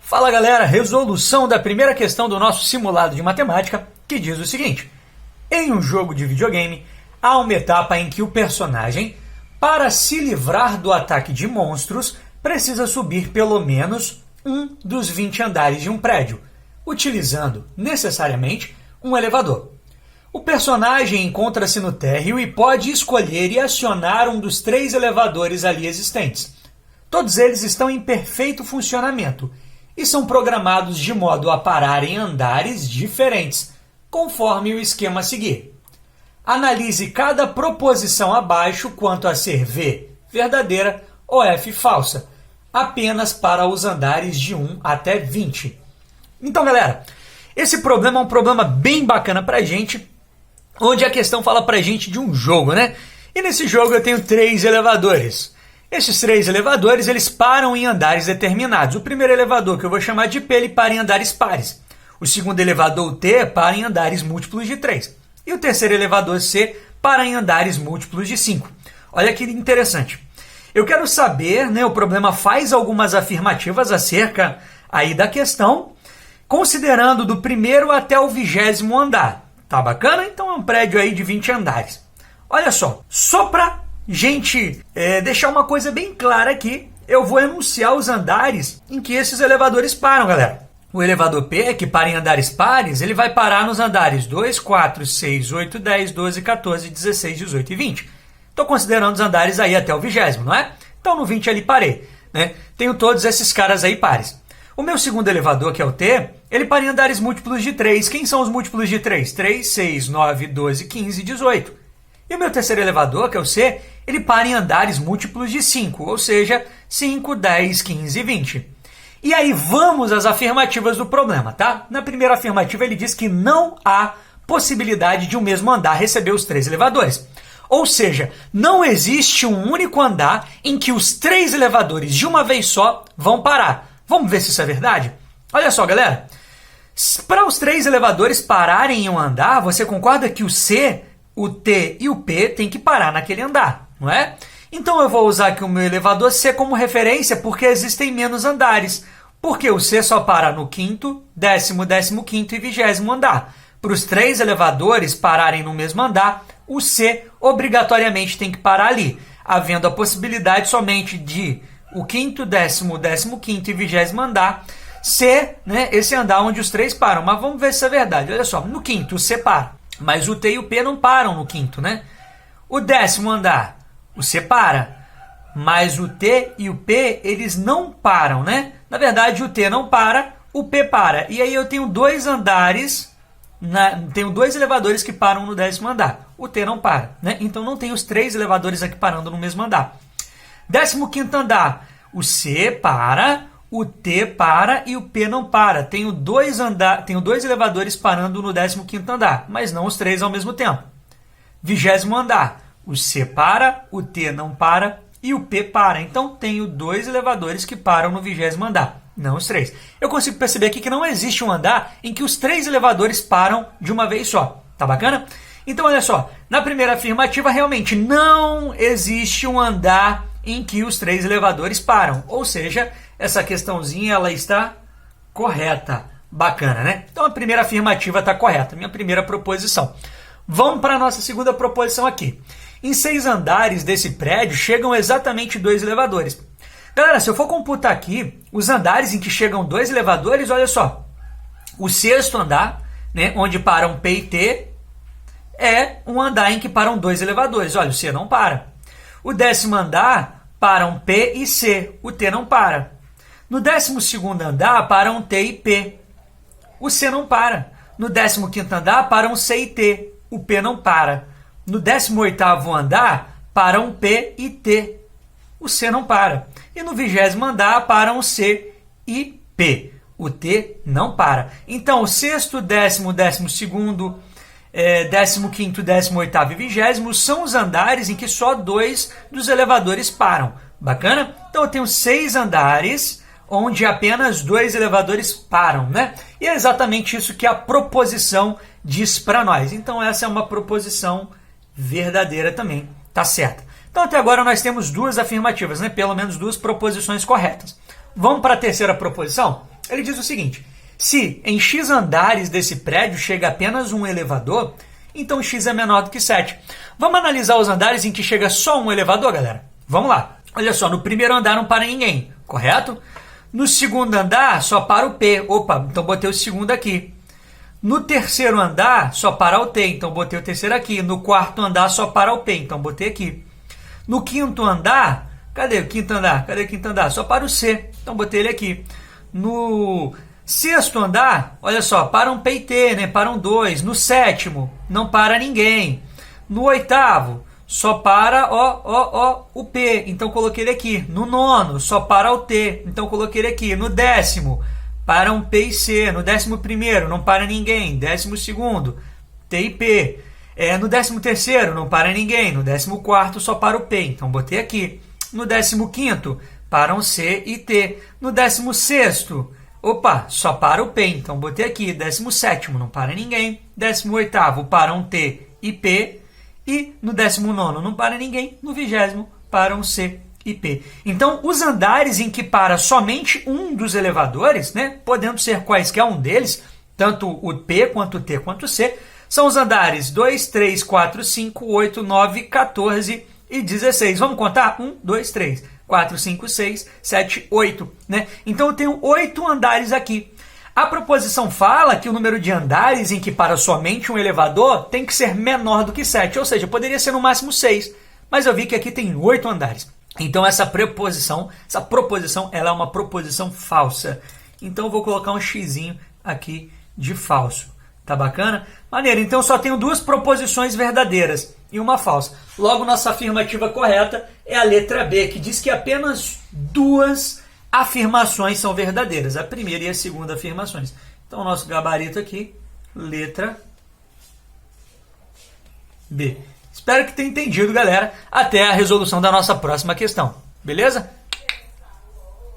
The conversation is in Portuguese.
Fala galera, resolução da primeira questão do nosso simulado de matemática, que diz o seguinte: em um jogo de videogame, há uma etapa em que o personagem, para se livrar do ataque de monstros, precisa subir pelo menos um dos 20 andares de um prédio, utilizando, necessariamente, um elevador. O personagem encontra-se no térreo e pode escolher e acionar um dos 3 elevadores ali existentes. Todos eles estão em perfeito funcionamento e são programados de modo a parar em andares diferentes, conforme o esquema a seguir. Analise cada proposição abaixo quanto a ser V verdadeira ou F falsa, apenas para os andares de 1 até 20. Então, galera, esse problema é um problema bem bacana pra gente, onde a questão fala pra gente de um jogo, né? E nesse jogo eu tenho 3 elevadores. Esses 3 elevadores, eles param em andares determinados. O primeiro elevador, que eu vou chamar de P, ele para em andares pares. O segundo elevador, o T, para em andares múltiplos de 3. E o terceiro elevador, C, para em andares múltiplos de 5. Olha que interessante. Eu quero saber, né, o problema faz algumas afirmativas acerca aí da questão, considerando do primeiro até o 20º andar. Tá bacana? Então é um prédio aí de 20 andares. Olha só para gente deixar uma coisa bem clara aqui, eu vou enunciar os andares em que esses elevadores param, galera. O elevador P, que para em andares pares, ele vai parar nos andares 2, 4, 6, 8, 10, 12, 14, 16, 18 e 20. Estou considerando os andares aí até o 20º, não é? Então no 20 ali parei, né? Tenho todos esses caras aí pares. O meu segundo elevador, que é o T, ele para em andares múltiplos de 3. Quem são os múltiplos de 3? 3, 6, 9, 12, 15 e 18. E o meu terceiro elevador, que é o C, ele para em andares múltiplos de 5, ou seja, 5, 10, 15 e 20. E aí vamos às afirmativas do problema, tá? Na primeira afirmativa ele diz que não há possibilidade de um mesmo andar receber os 3 elevadores. Ou seja, não existe um único andar em que os 3 elevadores de uma vez só vão parar. Vamos ver se isso é verdade? Olha só, galera. Para os 3 elevadores pararem em um andar, você concorda que o C, o T e o P têm que parar naquele andar, não é? Então eu vou usar aqui o meu elevador C como referência porque existem menos andares. Porque o C só para no 5º, 10º, 15º e 20º andar. Para os 3 elevadores pararem no mesmo andar, o C obrigatoriamente tem que parar ali, havendo a possibilidade somente de o 5º, 10º, 15º e 20º andar ser, né, esse andar onde os 3 param. Mas vamos ver se isso é verdade. Olha só, no 5º o C para, mas o T e o P não param no 5º, né? O 10º andar, o C para, mas o T e o P, eles não param, né? Na verdade, o T não para, o P para. E aí eu tenho 2 andares, tenho 2 elevadores que param no 10º andar. O T não para, né? Então não tem os 3 elevadores aqui parando no mesmo andar. 15º andar, o C para, o T para e o P não para. Tenho 2 elevadores parando no 15º andar, mas não os 3 ao mesmo tempo. 20º andar, o C para, o T não para e o P para. Então tenho 2 elevadores que param no 20º andar, não os 3. Eu consigo perceber aqui que não existe um andar em que os 3 elevadores param de uma vez só. Tá bacana? Então olha só, na primeira afirmativa realmente não existe um andar em que os 3 elevadores param. Ou seja, essa questãozinha ela está correta. Bacana, né? Então a primeira afirmativa está correta, minha primeira proposição. Vamos para a nossa segunda proposição aqui. Em 6 andares desse prédio chegam exatamente 2 elevadores. Galera, se eu for computar aqui os andares em que chegam 2 elevadores, olha só. O 6º andar, né, onde param P e T, é um andar em que param 2 elevadores. Olha, o C não para. O 10º andar param P e C, o T não para. No 12º andar param T e P, o C não para. No 15º andar param C e T, o P não para. No 18º andar param P e T, o C não para. E no 20º andar param C e P, o T não para. Então o 6º, 10º, 12º, 15º, 18º e 20º são os andares em que só 2 dos elevadores param. Bacana? Então eu tenho 6 andares onde apenas 2 elevadores param, né? E é exatamente isso que a proposição diz para nós. Então essa é uma proposição verdadeira também, tá certa. Então até agora nós temos 2 afirmativas, né? Pelo menos 2 proposições corretas. Vamos para a terceira proposição? Ele diz o seguinte: se em x andares desse prédio chega apenas um elevador, então x é menor do que 7. Vamos analisar os andares em que chega só um elevador, galera? Vamos lá. Olha só, no primeiro andar não para ninguém, correto? No segundo andar só para o P. Opa, então botei o segundo aqui. No terceiro andar só para o T, então botei o terceiro aqui. No quarto andar só para o P, então botei aqui. No quinto andar, cadê o quinto andar? Cadê o quinto andar? Só para o C, então botei ele aqui. No sexto andar, olha só, para um P e T, né? Para um 2. No sétimo, não para ninguém. No oitavo, só para o P, então coloquei ele aqui. No nono, só para o T, então coloquei ele aqui. No décimo, para um P e C. No 11º, não para ninguém. 12º, T e P. No 13º, não para ninguém. No 14º, só para o P, então botei aqui. No 15º, para um C e T. No 16º, opa, só para o P, então botei aqui. 17º, não para ninguém. 18º, para um T e P. E no 19º, não para ninguém. No 20º, para um C e P. Então, os andares em que para somente um dos elevadores, né, podendo ser quaisquer um deles, tanto o P, quanto o T, quanto o C, são os andares 2, 3, 4, 5, 8, 9, 14 e 16. Vamos contar? 1, 2, 3, 4, 5, 6, 7, 8. Né? Então, eu tenho 8 andares aqui. A proposição fala que o número de andares em que para somente um elevador tem que ser menor do que 7, ou seja, poderia ser no máximo 6, mas eu vi que aqui tem 8 andares. Então essa proposição ela é uma proposição falsa. Então eu vou colocar um xizinho aqui de falso. Tá bacana? Maneiro, então eu só tenho 2 proposições verdadeiras e uma falsa. Logo, nossa afirmativa correta é a letra B, que diz que apenas 2 afirmações são verdadeiras, a primeira e a segunda afirmações. Então, o nosso gabarito aqui, letra B. Espero que tenha entendido, galera, até a resolução da nossa próxima questão. Beleza?